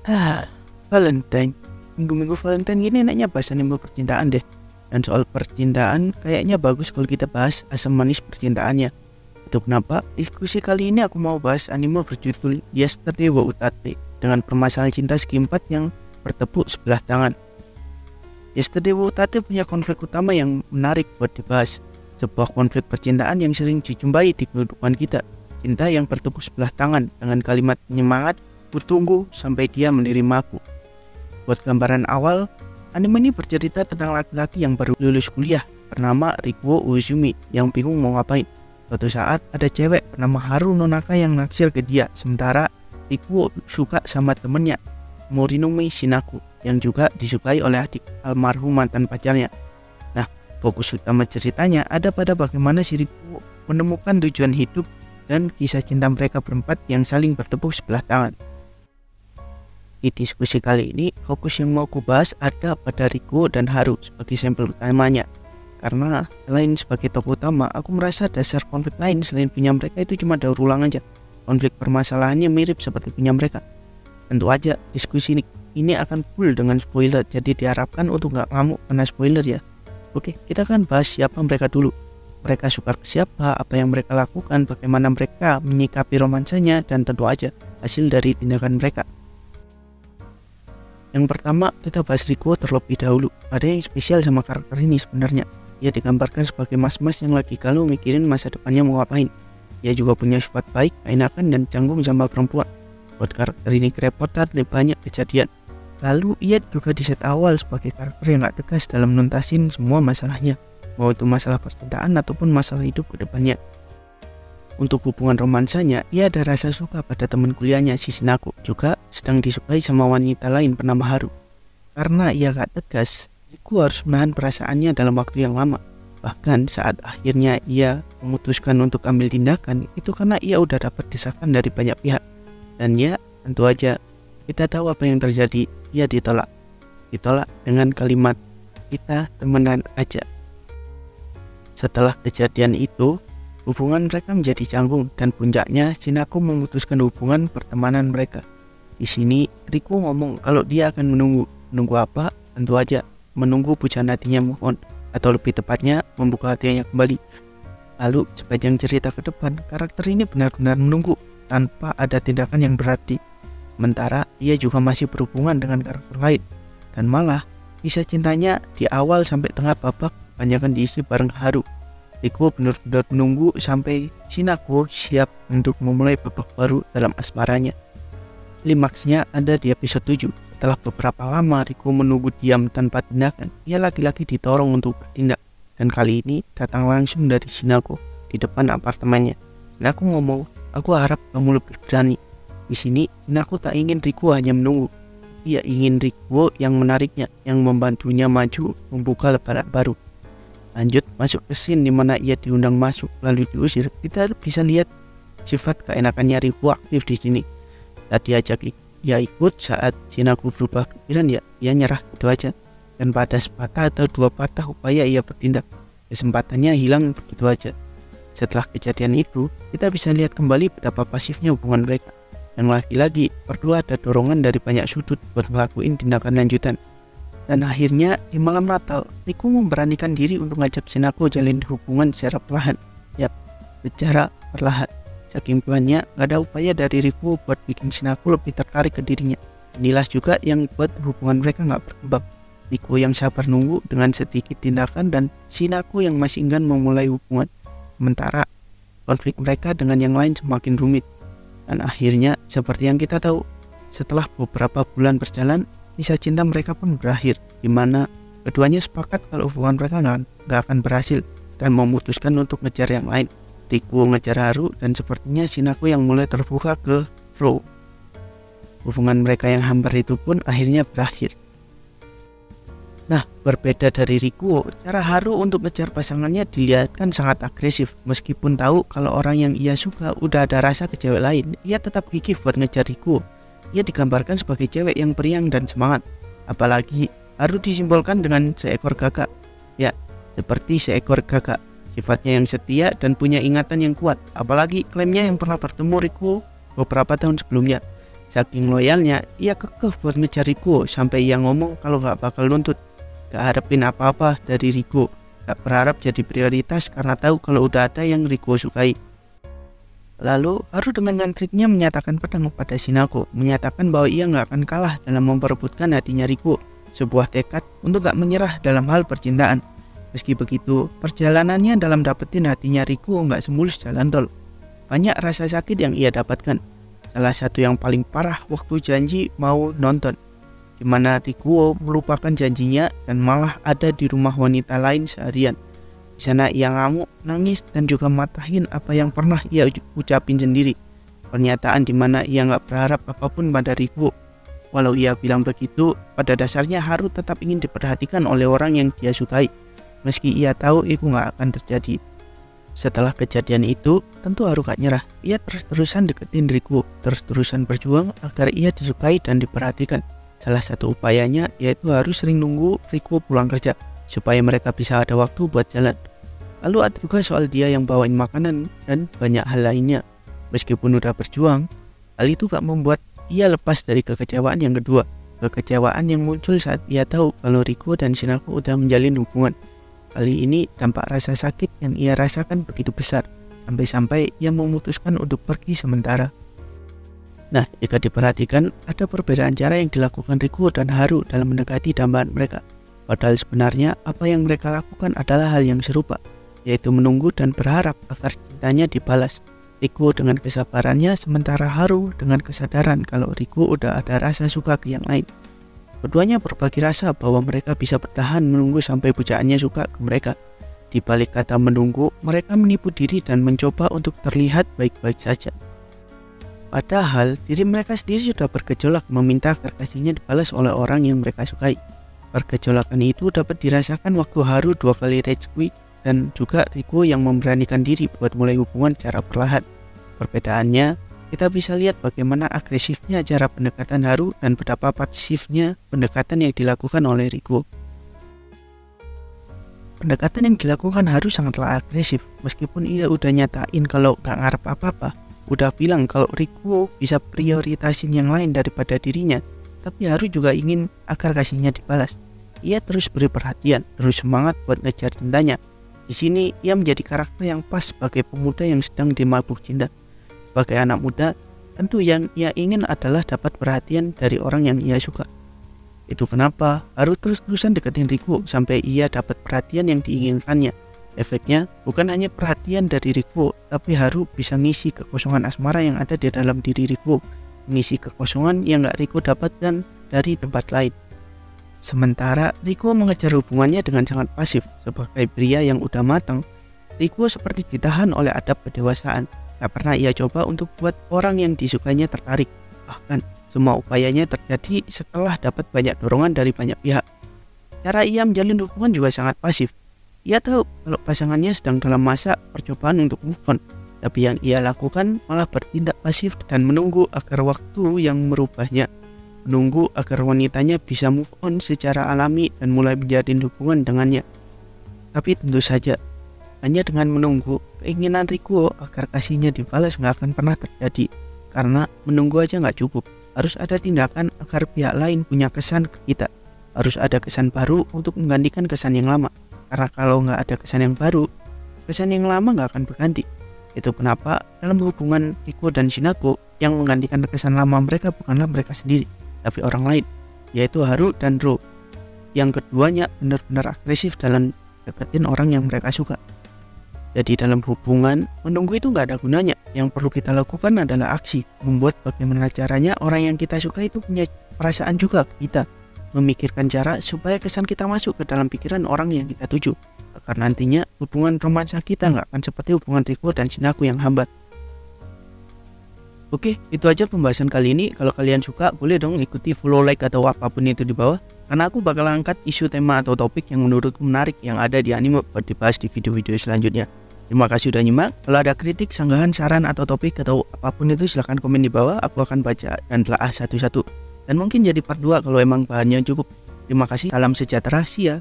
Ah, Valentine. Minggu-minggu Valentine gini enaknya bahas anime percintaan deh. Dan soal percintaan kayaknya bagus kalau kita bahas asam manis percintaannya. Itu kenapa diskusi kali ini aku mau bahas anime berjudul Yesterday wa Utate dengan permasalahan cinta segi empat yang bertepuk sebelah tangan. Yesterday wa Utate punya konflik utama yang menarik buat dibahas. Sebuah konflik percintaan yang sering dijumpai di kehidupan kita. Cinta yang bertepuk sebelah tangan dengan kalimat penyemangat, "Kutunggu sampai dia menerimaku." Buat gambaran awal, anime ini bercerita tentang laki-laki yang baru lulus kuliah bernama Rikuo Uzumi yang bingung mau ngapain. Suatu saat ada cewek bernama Haru Nonaka yang naksir ke dia, sementara Rikuo suka sama temennya Morinome Shinaku yang juga disukai oleh adik almarhum mantan pacarnya. Nah, fokus utama ceritanya ada pada bagaimana si Rikuo menemukan tujuan hidup dan kisah cinta mereka berempat yang saling bertepuk sebelah tangan. Di diskusi kali ini, fokus yang mau ku bahas ada pada Rikuo dan Haru sebagai sampel utamanya. Karena selain sebagai tokoh utama, aku merasa dasar konflik lain selain punya mereka itu cuma daur ulang aja. Konflik permasalahannya mirip seperti punya mereka. Tentu aja diskusi ini akan full dengan spoiler, jadi diharapkan untuk nggak ngamuk karena spoiler ya. Oke, kita akan bahas siapa mereka dulu. Mereka suka ke siapa, apa yang mereka lakukan, bagaimana mereka menyikapi romansanya, dan tentu aja hasil dari tindakan mereka. Yang pertama, kita bahas Rikuo terlebih dahulu. Ada yang spesial sama karakter ini sebenarnya. Ia digambarkan sebagai mas-mas yang lagi galau mikirin masa depannya mau ngapain. Ia juga punya sifat baik, enakan, dan canggung sama perempuan. Buat karakter ini kerepotan dan banyak kejadian. Lalu ia juga di set awal sebagai karakter yang gak tegas dalam nuntasin semua masalahnya, mau itu masalah percintaan ataupun masalah hidup ke depannya. Untuk hubungan romansanya, ia ada rasa suka pada teman kuliahnya si Shinako, juga sedang disukai sama wanita lain bernama Haru. Karena ia gak tegas, Rikuo harus menahan perasaannya dalam waktu yang lama. Bahkan saat akhirnya ia memutuskan untuk ambil tindakan, itu karena ia udah dapat desakan dari banyak pihak. Dan ya, tentu aja kita tahu apa yang terjadi, ia ditolak. Ditolak dengan kalimat, "Kita temenan aja." Setelah kejadian itu, hubungan mereka menjadi canggung dan puncaknya Shinako memutuskan hubungan pertemanan mereka. Di sini Rikuo ngomong kalau dia akan menunggu. Menunggu apa? Tentu aja menunggu pujaan hatinya move on, atau lebih tepatnya membuka hatinya kembali. Lalu sepanjang cerita ke depan, karakter ini benar-benar menunggu tanpa ada tindakan yang berarti. Sementara ia juga masih berhubungan dengan karakter lain. Dan malah kisah cintanya di awal sampai tengah babak kebanyakan diisi bareng Haru. Rikuo benar-benar menunggu sampai Shinako siap untuk memulai babak baru dalam asmaranya. Klimaksnya ada di episode 7. Setelah beberapa lama Rikuo menunggu diam tanpa tindakan, ia laki-laki ditorong untuk bertindak. Dan kali ini datang langsung dari Shinako di depan apartemennya. Shinako ngomong, "Aku harap kamu lebih berani." Di sini Shinako tak ingin Rikuo hanya menunggu. Ia ingin Rikuo yang menariknya, yang membantunya maju membuka lembaran baru. Lanjut masuk ke scene dimana ia diundang masuk lalu diusir. Kita bisa lihat sifat keenakannya Rikuo aktif di sini. Saat diajak ia ikut, saat Shinako berubah pikiran ya ia nyerah gitu aja. Dan pada sepatah atau dua patah upaya ia bertindak, kesempatannya hilang begitu aja. Setelah kejadian itu, kita bisa lihat kembali betapa pasifnya hubungan mereka. Dan lagi-lagi perlu ada dorongan dari banyak sudut buat ngelakuin tindakan lanjutan. Dan akhirnya di malam Natal, Rikuo memberanikan diri untuk ngajak Shinako jalin hubungan secara perlahan. Yap, secara perlahan. Saking pelannya, gak ada upaya dari Rikuo buat bikin Shinako lebih tertarik ke dirinya. Inilah juga yang buat hubungan mereka gak berkembang. Rikuo yang sabar nunggu dengan sedikit tindakan dan Shinako yang masih enggan memulai hubungan. Sementara konflik mereka dengan yang lain semakin rumit. Dan akhirnya seperti yang kita tahu, setelah beberapa bulan berjalan, kisah cinta mereka pun berakhir, di mana keduanya sepakat kalau hubungan mereka nggak akan berhasil dan memutuskan untuk ngejar yang lain. Rikuo ngejar Haru dan sepertinya Shinako yang mulai terbuka ke Ro. Hubungan mereka yang hambar itu pun akhirnya berakhir. Nah, berbeda dari Rikuo, cara Haru untuk ngejar pasangannya dilihatkan sangat agresif. Meskipun tahu kalau orang yang ia suka udah ada rasa ke cewek lain, ia tetap gigih buat ngejar Rikuo. Ia digambarkan sebagai cewek yang periang dan semangat. Apalagi Haru disimbolkan dengan seekor gagak. Ya, seperti seekor gagak. Sifatnya yang setia dan punya ingatan yang kuat. Apalagi klaimnya yang pernah bertemu Rikuo beberapa tahun sebelumnya. Saking loyalnya, ia kekeh buat ngejar Rikuo sampai ia ngomong kalau gak bakal nuntut, gak harapin apa-apa dari Rikuo, gak berharap jadi prioritas karena tahu kalau udah ada yang Rikuo sukai. Lalu Haru dengan triknya menyatakan pedang pada Shinako, menyatakan bahwa ia gak akan kalah dalam memperebutkan hatinya Rikuo, sebuah tekad untuk gak menyerah dalam hal percintaan. Meski begitu, perjalanannya dalam dapetin hatinya Rikuo gak semulus jalan tol. Banyak rasa sakit yang ia dapatkan. Salah satu yang paling parah waktu janji mau nonton, di mana Rikuo melupakan janjinya dan malah ada di rumah wanita lain seharian. Di sana ia ngamuk, nangis, dan juga matahin apa yang pernah ia ucapin sendiri. Pernyataan di mana ia nggak berharap apapun pada Rikuo. Walau ia bilang begitu, pada dasarnya Haru tetap ingin diperhatikan oleh orang yang dia sukai, meski ia tahu itu nggak akan terjadi. Setelah kejadian itu, tentu Haru gak nyerah. Ia terus-terusan deketin Rikuo, terus-terusan berjuang agar ia disukai dan diperhatikan. Salah satu upayanya yaitu harus sering nunggu Rikuo pulang kerja, supaya mereka bisa ada waktu buat jalan. Lalu ada juga soal dia yang bawain makanan dan banyak hal lainnya. Meskipun udah berjuang, hal itu gak membuat ia lepas dari kekecewaan yang kedua. Kekecewaan yang muncul saat ia tahu kalau Rikuo dan Shinako udah menjalin hubungan. Kali ini dampak rasa sakit yang ia rasakan begitu besar, sampai-sampai ia memutuskan untuk pergi sementara. Nah, jika diperhatikan, ada perbedaan cara yang dilakukan Rikuo dan Haru dalam mendekati dambaan mereka. Padahal sebenarnya apa yang mereka lakukan adalah hal yang serupa, yaitu menunggu dan berharap agar cintanya dibalas. Rikuo dengan kesabarannya, sementara Haru dengan kesadaran kalau Rikuo udah ada rasa suka ke yang lain. Keduanya berbagi rasa bahwa mereka bisa bertahan menunggu sampai pujaannya suka ke mereka. Di balik kata menunggu, mereka menipu diri dan mencoba untuk terlihat baik-baik saja. Padahal diri mereka sendiri sudah bergejolak meminta agar kasihnya dibalas oleh orang yang mereka sukai. Pergejolakan itu dapat dirasakan waktu Haru 2 kali rage quit dan juga Rikuo yang memberanikan diri buat mulai hubungan secara perlahan. Perbedaannya, kita bisa lihat bagaimana agresifnya cara pendekatan Haru dan betapa pasifnya pendekatan yang dilakukan oleh Rikuo. Pendekatan yang dilakukan Haru sangatlah agresif, meskipun ia udah nyatain kalau gak ngarep apa-apa, udah bilang kalau Rikuo bisa prioritasin yang lain daripada dirinya, tapi Haru juga ingin agar kasihnya dibalas. Ia terus beri perhatian, terus semangat buat ngejar cintanya. Di sini ia menjadi karakter yang pas sebagai pemuda yang sedang dimabuk cinta. Sebagai anak muda, tentu yang ia ingin adalah dapat perhatian dari orang yang ia suka. Itu kenapa Haru terus-terusan deketin Rikuo sampai ia dapat perhatian yang diinginkannya. Efeknya bukan hanya perhatian dari Rikuo, tapi Haru bisa ngisi kekosongan asmara yang ada di dalam diri Rikuo, mengisi kekosongan yang gak Rikuo dapatkan dari tempat lain. Sementara Rikuo mengejar hubungannya dengan sangat pasif. Sebagai pria yang udah matang, Rikuo seperti ditahan oleh adab kedewasaan. Gak pernah ia coba untuk buat orang yang disukainya tertarik. Bahkan semua upayanya terjadi setelah dapat banyak dorongan dari banyak pihak. Cara ia menjalin hubungan juga sangat pasif. Ia tahu kalau pasangannya sedang dalam masa percobaan untuk move on, tapi yang ia lakukan malah bertindak pasif dan menunggu agar waktu yang merubahnya. Menunggu agar wanitanya bisa move on secara alami dan mulai menjalin hubungan dengannya. Tapi tentu saja, hanya dengan menunggu, keinginan Rikuo agar kasihnya dibalas gak akan pernah terjadi. Karena menunggu aja gak cukup, harus ada tindakan agar pihak lain punya kesan ke kita. Harus ada kesan baru untuk menggantikan kesan yang lama. Karena kalau gak ada kesan yang baru, kesan yang lama gak akan berganti. Itu kenapa dalam hubungan Rikuo dan Shinako, yang menggantikan kesan lama mereka bukanlah mereka sendiri, tapi orang lain, yaitu Haru dan Ro. Yang keduanya benar-benar agresif dalam deketin orang yang mereka suka. Jadi dalam hubungan, menunggu itu nggak ada gunanya. Yang perlu kita lakukan adalah aksi, membuat bagaimana caranya orang yang kita suka itu punya perasaan juga ke kita, memikirkan cara supaya kesan kita masuk ke dalam pikiran orang yang kita tuju, agar nantinya hubungan romansa kita nggak akan seperti hubungan Rikuo dan Shinako yang hambat. Oke, itu aja pembahasan kali ini. Kalau kalian suka, boleh dong ikuti, follow, like, atau apapun itu di bawah, karena aku bakal angkat isu, tema, atau topik yang menurutku menarik yang ada di anime buat dibahas di video-video selanjutnya. Terima kasih udah nyimak. Kalau ada kritik, sanggahan, saran, atau topik, atau apapun itu silahkan komen di bawah. Aku akan baca dan telaah satu-satu. Dan mungkin jadi part 2 kalau emang bahannya cukup. Terima kasih, salam sejahtera, see ya.